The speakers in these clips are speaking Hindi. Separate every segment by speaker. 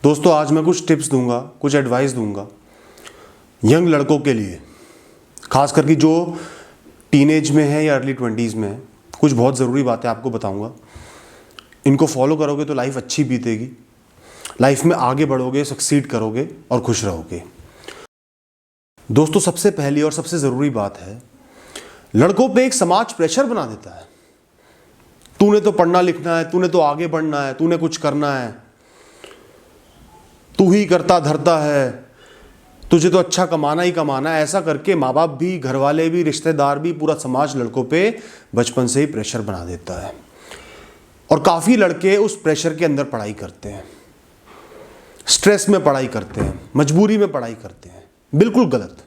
Speaker 1: दोस्तों आज मैं कुछ टिप्स दूंगा, कुछ एडवाइस दूंगा यंग लड़कों के लिए, खास करके जो टीनेज में है या अर्ली 20s में है। कुछ बहुत ज़रूरी बातें आपको बताऊंगा। इनको फॉलो करोगे तो लाइफ अच्छी बीतेगी, लाइफ में आगे बढ़ोगे, सक्सीड करोगे और खुश रहोगे। दोस्तों सबसे पहली और सबसे ज़रूरी बात है, लड़कों पे एक समाज प्रेशर बना देता है। तूने तो पढ़ना लिखना है, तूने तो आगे बढ़ना है, तूने कुछ करना है, तू ही करता धरता है, तुझे तो अच्छा कमाना ही कमाना है। ऐसा करके माँ बाप भी, घर वाले भी, रिश्तेदार भी, पूरा समाज लड़कों पे बचपन से ही प्रेशर बना देता है। और काफ़ी लड़के उस प्रेशर के अंदर पढ़ाई करते हैं, स्ट्रेस में पढ़ाई करते हैं, मजबूरी में पढ़ाई करते हैं। बिल्कुल गलत।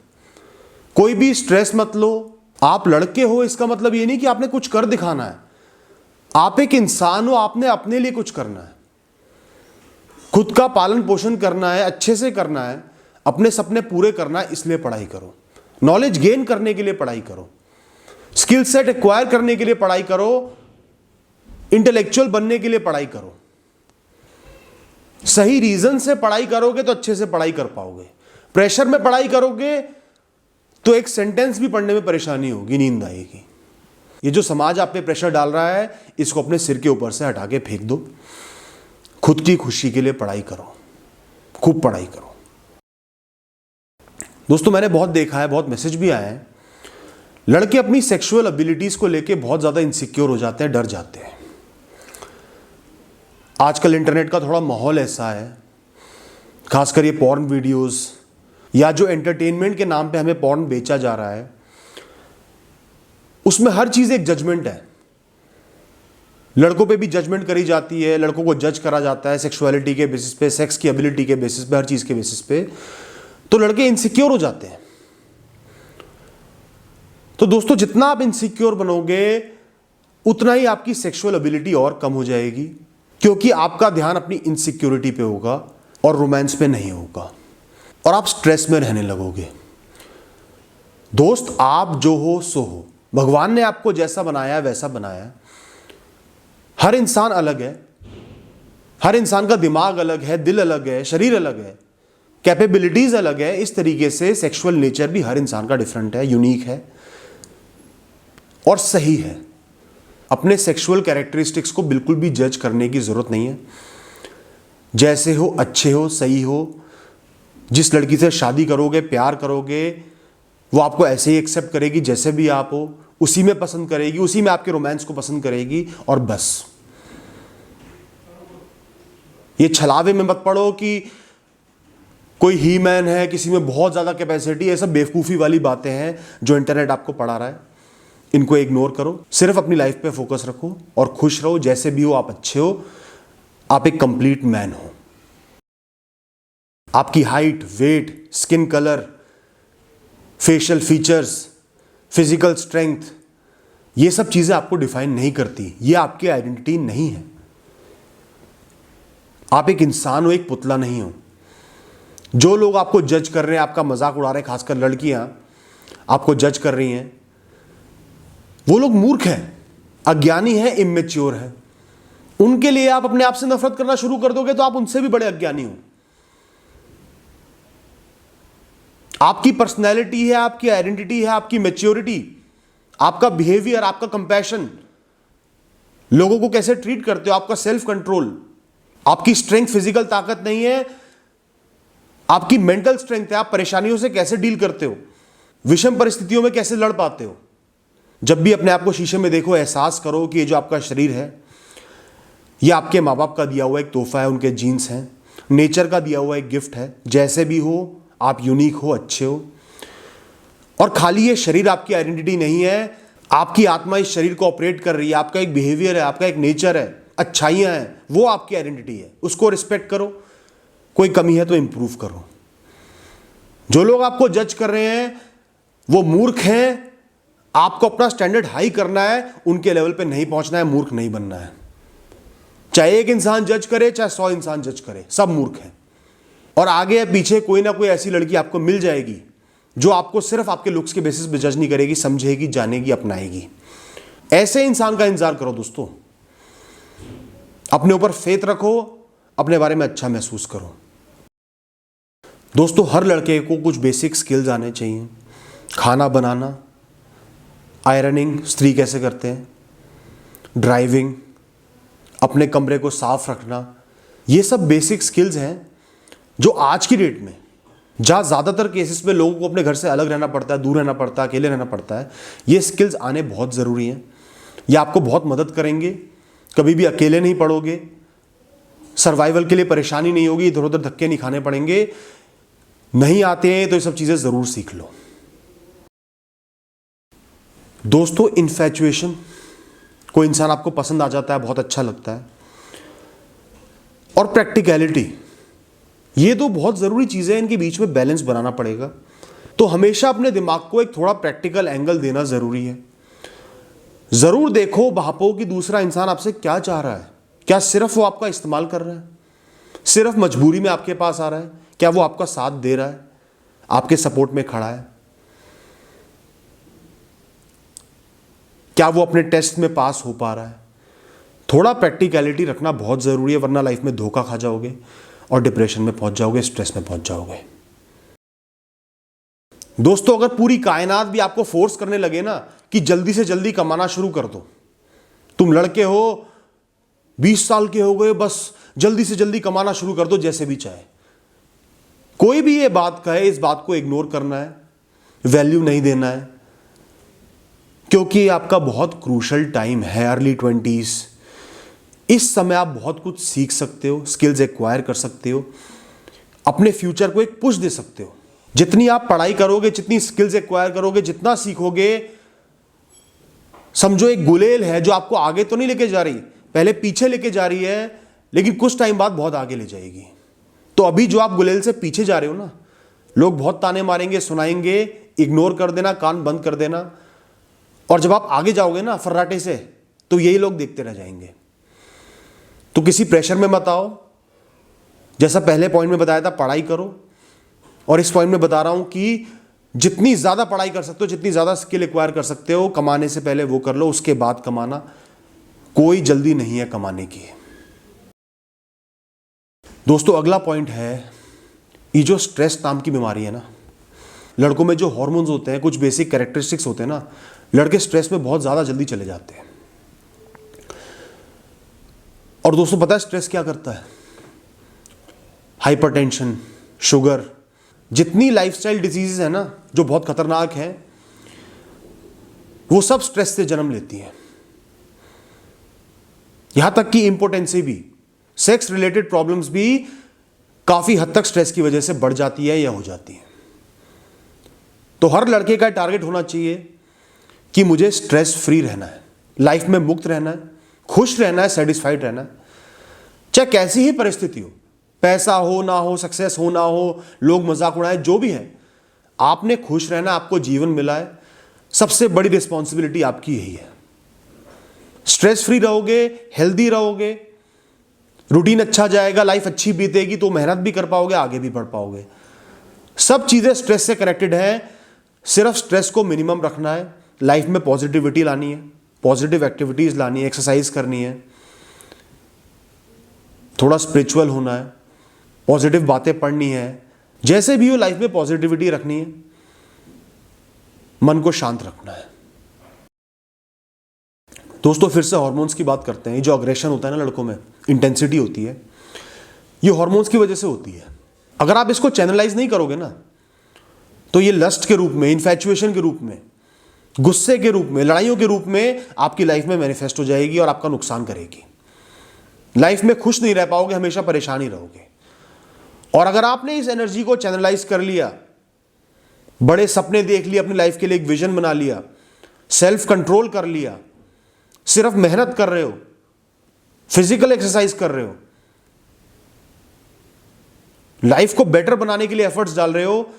Speaker 1: कोई भी स्ट्रेस मत लो। आप लड़के हो इसका मतलब ये नहीं कि आपने कुछ कर दिखाना है। आप एक इंसान हो, आपने अपने लिए कुछ करना है, खुद का पालन पोषण करना है, अच्छे से करना है, अपने सपने पूरे करना है। इसलिए पढ़ाई करो, नॉलेज गेन करने के लिए पढ़ाई करो, स्किल सेट एक्वायर करने के लिए पढ़ाई करो, इंटेलेक्चुअल बनने के लिए पढ़ाई करो। सही रीजन से पढ़ाई करोगे तो अच्छे से पढ़ाई कर पाओगे। प्रेशर में पढ़ाई करोगे तो एक सेंटेंस भी पढ़ने में परेशानी होगी, नींद आएगी। ये जो समाज आप पे प्रेशर डाल रहा है, इसको अपने सिर के ऊपर से हटा के फेंक दो। खुद की खुशी के लिए पढ़ाई करो, खूब पढ़ाई करो। दोस्तों मैंने बहुत देखा है, बहुत मैसेज भी आए हैं, लड़के अपनी सेक्सुअल एबिलिटीज को लेके बहुत ज़्यादा इनसिक्योर हो जाते हैं, डर जाते हैं। आजकल इंटरनेट का थोड़ा माहौल ऐसा है, खासकर ये पॉर्न वीडियोस या जो एंटरटेनमेंट के नाम पे हमें पॉर्न बेचा जा रहा है, उसमें हर चीज़ एक जजमेंट है। लड़कों पे भी जजमेंट करी जाती है, लड़कों को जज करा जाता है सेक्सुअलिटी के बेसिस पे, सेक्स की एबिलिटी के बेसिस पे, हर चीज़ के बेसिस पे। तो लड़के इनसिक्योर हो जाते हैं। तो दोस्तों जितना आप इनसिक्योर बनोगे उतना ही आपकी सेक्सुअल एबिलिटी और कम हो जाएगी, क्योंकि आपका ध्यान अपनी इनसिक्योरिटी पे होगा और रोमांस पे नहीं होगा, और आप स्ट्रेस में रहने लगोगे। दोस्त आप जो हो सो हो, भगवान ने आपको जैसा बनाया है वैसा बनाया है। हर इंसान अलग है, हर इंसान का दिमाग अलग है, दिल अलग है, शरीर अलग है, कैपेबिलिटीज अलग है। इस तरीके से सेक्सुअल नेचर भी हर इंसान का डिफरेंट है, यूनिक है और सही है। अपने सेक्सुअल कैरेक्टरिस्टिक्स को बिल्कुल भी जज करने की जरूरत नहीं है। जैसे हो, अच्छे हो, सही हो। जिस लड़की से शादी करोगे, प्यार करोगे, वो आपको ऐसे ही एक्सेप्ट करेगी जैसे भी आप हो, उसी में पसंद करेगी, उसी में आपके रोमांस को पसंद करेगी, और बस। ये छलावे में मत पड़ो कि कोई ही मैन है, किसी में बहुत ज़्यादा कैपेसिटी है। सब बेवकूफ़ी वाली बातें हैं जो इंटरनेट आपको पढ़ा रहा है। इनको इग्नोर करो, सिर्फ अपनी लाइफ पे फोकस रखो और खुश रहो। जैसे भी हो आप अच्छे हो, आप एक कंप्लीट मैन हो। आपकी height, weight, skin colour, facial features, physical strength, ये सब चीज़ें आपको डिफाइन नहीं करती। ये आपकी आइडेंटिटी नहीं है। आप एक इंसान हो, एक पुतला नहीं हो। जो लोग आपको जज कर रहे हैं, आपका मजाक उड़ा रहे हैं, खासकर लड़कियां आपको जज कर रही हैं, वो लोग मूर्ख हैं, अज्ञानी हैं, इमेच्योर हैं। उनके लिए आप अपने आप से नफरत करना शुरू कर दोगे तो आप उनसे भी बड़े अज्ञानी हो। आपकी पर्सनैलिटी है, आपकी आइडेंटिटी है, आपकी मैच्योरिटी, आपका बिहेवियर, आपका कंपैशन, लोगों को कैसे ट्रीट करते हो, आपका सेल्फ कंट्रोल, आपकी स्ट्रेंथ फिजिकल ताकत नहीं है, आपकी मेंटल स्ट्रेंथ है। आप परेशानियों से कैसे डील करते हो, विषम परिस्थितियों में कैसे लड़ पाते हो। जब भी अपने आप को शीशे में देखो, एहसास करो कि ये जो आपका शरीर है, ये आपके माँ बाप का दिया हुआ एक तोहफा है, उनके जीन्स हैं, नेचर का दिया हुआ एक गिफ्ट है। जैसे भी हो आप यूनिक हो, अच्छे हो। और खाली ये शरीर आपकी आइडेंटिटी नहीं है, आपकी आत्मा इस शरीर को ऑपरेट कर रही है। आपका एक बिहेवियर है, आपका एक नेचर है, अच्छाइयाँ हैं, वो आपकी आइडेंटिटी है। उसको रिस्पेक्ट करो, कोई कमी है तो इंप्रूव करो। जो लोग आपको जज कर रहे हैं वो मूर्ख हैं। आपको अपना स्टैंडर्ड हाई करना है, उनके लेवल पे नहीं पहुंचना है, मूर्ख नहीं बनना है। चाहे एक इंसान जज करे, चाहे 100 इंसान जज करे, सब मूर्ख हैं। और आगे या पीछे कोई ना कोई ऐसी लड़की आपको मिल जाएगी जो आपको सिर्फ आपके लुक्स के बेसिस पे जज नहीं करेगी, समझेगी, जानेगी, अपनाएगी। ऐसे इंसान का इंतजार करो दोस्तों। अपने ऊपर फेथ रखो, अपने बारे में अच्छा महसूस करो। दोस्तों हर लड़के को कुछ बेसिक स्किल्स आने चाहिए। खाना बनाना, आयरनिंग स्त्री कैसे करते हैं, ड्राइविंग, अपने कमरे को साफ रखना, ये सब बेसिक स्किल्स हैं जो आज की डेट में जहाँ ज़्यादातर केसेस में लोगों को अपने घर से अलग रहना पड़ता है, दूर रहना पड़ता है, अकेले रहना पड़ता है, ये स्किल्स आने बहुत ज़रूरी हैं। ये आपको बहुत मदद करेंगे, कभी भी अकेले नहीं पड़ोगे, सर्वाइवल के लिए परेशानी नहीं होगी, इधर उधर धक्के नहीं खाने पड़ेंगे। नहीं आते हैं तो ये सब चीज़ें ज़रूर सीख लो। दोस्तों इन्फैचुएशन, कोई इंसान आपको पसंद आ जाता है, बहुत अच्छा लगता है, और प्रैक्टिकलिटी, ये दो बहुत ज़रूरी चीज़ें हैं, इनके बीच में बैलेंस बनाना पड़ेगा। तो हमेशा अपने दिमाग को एक थोड़ा प्रैक्टिकल एंगल देना ज़रूरी है। ज़रूर देखो भापो कि दूसरा इंसान आपसे क्या चाह रहा है। क्या सिर्फ वो आपका इस्तेमाल कर रहा है, सिर्फ मजबूरी में आपके पास आ रहा है, क्या वो आपका साथ दे रहा है, आपके सपोर्ट में खड़ा है, क्या वो अपने टेस्ट में पास हो पा रहा है। थोड़ा प्रैक्टिकलिटी रखना बहुत ज़रूरी है, वरना लाइफ में धोखा खा जाओगे और डिप्रेशन में पहुंच जाओगे, स्ट्रेस में पहुंच जाओगे। दोस्तों अगर पूरी कायनात भी आपको फोर्स करने लगे ना कि जल्दी से जल्दी कमाना शुरू कर दो, तुम लड़के हो 20 साल के हो गए, बस जल्दी से जल्दी कमाना शुरू कर दो जैसे भी चाहे, कोई भी ये बात कहे, इस बात को इग्नोर करना है, वैल्यू नहीं देना है, क्योंकि आपका बहुत क्रूशल टाइम है, अर्ली 20s। इस समय आप बहुत कुछ सीख सकते हो, स्किल्स एक्वायर कर सकते हो, अपने फ्यूचर को एक पुश दे सकते हो। जितनी आप पढ़ाई करोगे, जितनी स्किल्स एक्वायर करोगे, जितना सीखोगे, समझो एक गुलेल है जो आपको आगे तो नहीं लेके जा रही, पहले पीछे लेके जा रही है, लेकिन कुछ टाइम बाद बहुत आगे ले जाएगी। तो अभी जो आप गुलेल से पीछे जा रहे हो ना, लोग बहुत ताने मारेंगे, सुनाएंगे, इग्नोर कर देना, कान बंद कर देना, और जब आप आगे जाओगे ना फर्राटे से, तो यही लोग देखते रह जाएंगे। तो किसी प्रेशर में मत आओ। जैसा पहले पॉइंट में बताया था, पढ़ाई करो, और इस पॉइंट में बता रहा हूं कि जितनी ज्यादा पढ़ाई कर सकते हो, जितनी ज्यादा स्किल एक्वायर कर सकते हो, कमाने से पहले वो कर लो, उसके बाद कमाना। कोई जल्दी नहीं है कमाने की। दोस्तों अगला पॉइंट है, ये जो स्ट्रेस नाम की बीमारी है ना, लड़कों में जो हार्मोन्स होते हैं, कुछ बेसिक कैरेक्टरिस्टिक्स होते हैं ना, लड़के स्ट्रेस में बहुत ज्यादा जल्दी चले जाते हैं। और दोस्तों पता है स्ट्रेस क्या करता है? हाइपरटेंशन, शुगर, जितनी लाइफस्टाइल डिजीजेस है ना जो बहुत खतरनाक हैं, वो सब स्ट्रेस से जन्म लेती हैं। यहां तक कि इंपोर्टेंसी भी, सेक्स रिलेटेड प्रॉब्लम्स भी काफी हद तक स्ट्रेस की वजह से बढ़ जाती है या हो जाती है। तो हर लड़के का टारगेट होना चाहिए कि मुझे स्ट्रेस फ्री रहना है, लाइफ में मुक्त रहना है, खुश रहना है, सेटिस्फाइड रहना है, चाहे कैसी ही परिस्थिति हो, पैसा हो ना हो, सक्सेस हो ना हो, लोग मजाक उड़ाए, जो भी है, आपने खुश रहना। आपको जीवन मिला है, सबसे बड़ी रिस्पॉन्सिबिलिटी आपकी यही है। स्ट्रेस फ्री रहोगे, हेल्दी रहोगे, रूटीन अच्छा जाएगा, लाइफ अच्छी बीतेगी, तो मेहनत भी कर पाओगे, आगे भी बढ़ पाओगे। सब चीजें स्ट्रेस से कनेक्टेड है। सिर्फ स्ट्रेस को मिनिमम रखना है, लाइफ में पॉजिटिविटी लानी है, पॉजिटिव एक्टिविटीज लानी है, एक्सरसाइज करनी है, थोड़ा स्पिरिचुअल होना है, पॉजिटिव बातें पढ़नी है, जैसे भी हो लाइफ में पॉजिटिविटी रखनी है, मन को शांत रखना है। दोस्तों फिर से हार्मोन्स की बात करते हैं। ये जो अग्रेशन होता है ना लड़कों में, इंटेंसिटी होती है, ये हार्मोन्स की वजह से होती है। अगर आप इसको चैनलाइज नहीं करोगे ना, तो ये लस्ट के रूप में, इन्फैचुएशन के रूप में, गुस्से के रूप में, लड़ाइयों के रूप में आपकी लाइफ में मैनिफेस्ट हो जाएगी और आपका नुकसान करेगी। लाइफ में खुश नहीं रह पाओगे, हमेशा परेशान ही रहोगे। और अगर आपने इस एनर्जी को चैनलाइज कर लिया, बड़े सपने देख लिए, अपनी लाइफ के लिए एक विजन बना लिया, सेल्फ कंट्रोल कर लिया, सिर्फ मेहनत कर रहे हो, फिजिकल एक्सरसाइज कर रहे हो, लाइफ को बेटर बनाने के लिए एफर्ट्स डाल रहे हो,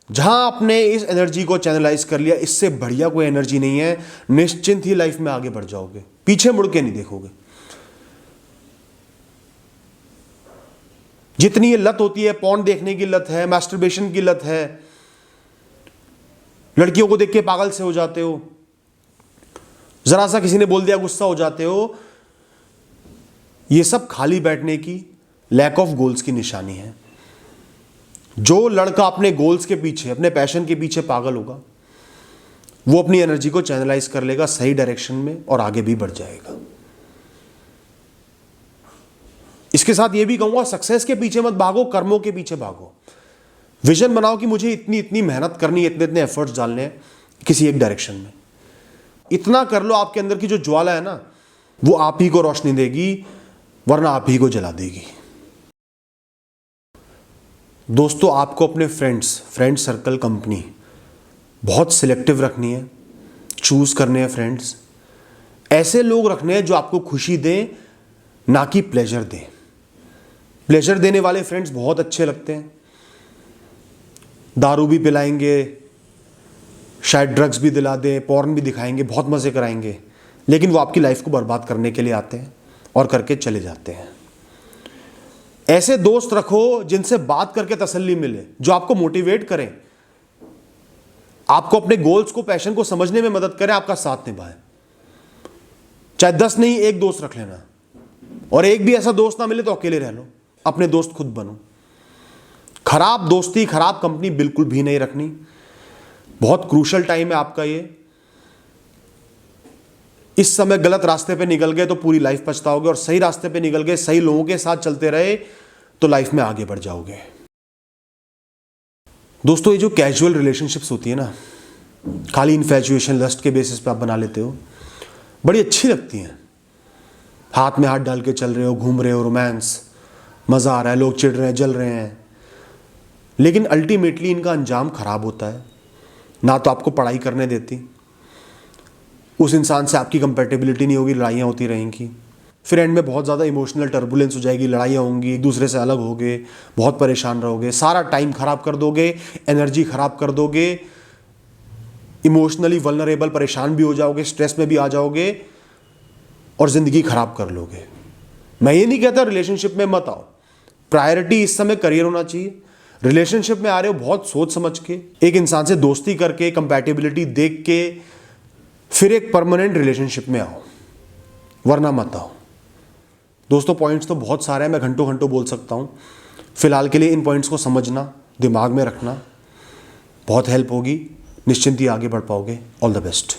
Speaker 1: जहां आपने इस एनर्जी को चैनलाइज कर लिया, इससे बढ़िया कोई एनर्जी नहीं है। निश्चिंत ही लाइफ में आगे बढ़ जाओगे, पीछे मुड़ के नहीं देखोगे। जितनी ये लत होती है, पॉर्न देखने की लत है, मास्टरबेशन की लत है, लड़कियों को देख के पागल से हो जाते हो, जरा सा किसी ने बोल दिया गुस्सा हो जाते हो, ये सब खाली बैठने की, लैक ऑफ गोल्स की निशानी है। जो लड़का अपने गोल्स के पीछे, अपने पैशन के पीछे पागल होगा, वो अपनी एनर्जी को चैनलाइज कर लेगा सही डायरेक्शन में और आगे भी बढ़ जाएगा। इसके साथ ये भी कहूंगा, सक्सेस के पीछे मत भागो, कर्मों के पीछे भागो। विजन बनाओ कि मुझे इतनी इतनी मेहनत करनी है, इतने इतने एफर्ट्स डालने हैं किसी एक डायरेक्शन में। इतना कर लो, आपके अंदर की जो ज्वाला है ना, वो आप ही को रोशनी देगी, वरना आप ही को जला देगी। दोस्तों, आपको अपने फ्रेंड सर्कल, कंपनी बहुत सिलेक्टिव रखनी है, चूज करने हैं फ्रेंड्स। ऐसे लोग रखने हैं जो आपको खुशी दें, ना कि प्लेजर दें। प्लेजर देने वाले फ्रेंड्स बहुत अच्छे लगते हैं, दारू भी पिलाएंगे, शायद ड्रग्स भी दिला दें, पॉर्न भी दिखाएंगे, बहुत मजे कराएंगे, लेकिन वो आपकी लाइफ को बर्बाद करने के लिए आते हैं और करके चले जाते हैं। ऐसे दोस्त रखो जिनसे बात करके तसल्ली मिले, जो आपको मोटिवेट करें, आपको अपने गोल्स को, पैशन को समझने में मदद करें, आपका साथ निभाएं। चाहे 10 नहीं, 1 दोस्त रख लेना, और एक भी ऐसा दोस्त ना मिले तो अकेले रह लो, अपने दोस्त खुद बनो। खराब दोस्ती, खराब कंपनी बिल्कुल भी नहीं रखनी। बहुत क्रूशल टाइम है आपका ये। इस समय गलत रास्ते पे निकल गए तो पूरी लाइफ पछताओगे, और सही रास्ते पे निकल गए, सही लोगों के साथ चलते रहे तो लाइफ में आगे बढ़ जाओगे। दोस्तों, ये जो कैजुअल रिलेशनशिप्स होती है ना, खाली इन्फैचुएशन, लस्ट के बेसिस पे आप बना लेते हो, बड़ी अच्छी लगती हैं। हाथ में हाथ डाल के चल रहे हो, घूम रहे हो, रोमांस, मज़ा आ रहा है, लोग चिढ़ रहे हैं, जल रहे हैं, लेकिन अल्टीमेटली इनका अंजाम खराब होता है। ना तो आपको पढ़ाई करने देती, उस इंसान से आपकी कंपेटेबिलिटी नहीं होगी, लड़ाइयाँ होती रहेंगी, फिर एंड में बहुत ज़्यादा इमोशनल टर्बुलेंस हो जाएगी, लड़ाइयाँ होंगी, एक दूसरे से अलग होगे, बहुत परेशान रहोगे, सारा टाइम खराब कर दोगे, एनर्जी खराब कर दोगे, इमोशनली वल्नरेबल, परेशान भी हो जाओगे, स्ट्रेस में भी आ जाओगे और ज़िंदगी खराब कर लोगे। मैं ये नहीं कहता रिलेशनशिप में मत आओ, प्रायोरिटी इस समय करियर होना चाहिए। रिलेशनशिप में आ रहे हो बहुत सोच समझ के, एक इंसान से दोस्ती करके, कंपैटिबिलिटी देख के, फिर एक परमानेंट रिलेशनशिप में आओ, वरना मत आओ। दोस्तों, पॉइंट्स तो बहुत सारे हैं, मैं घंटों घंटों बोल सकता हूँ। फिलहाल के लिए इन पॉइंट्स को समझना, दिमाग में रखना, बहुत हेल्प होगी, निश्चिंत ही आगे बढ़ पाओगे। All the best.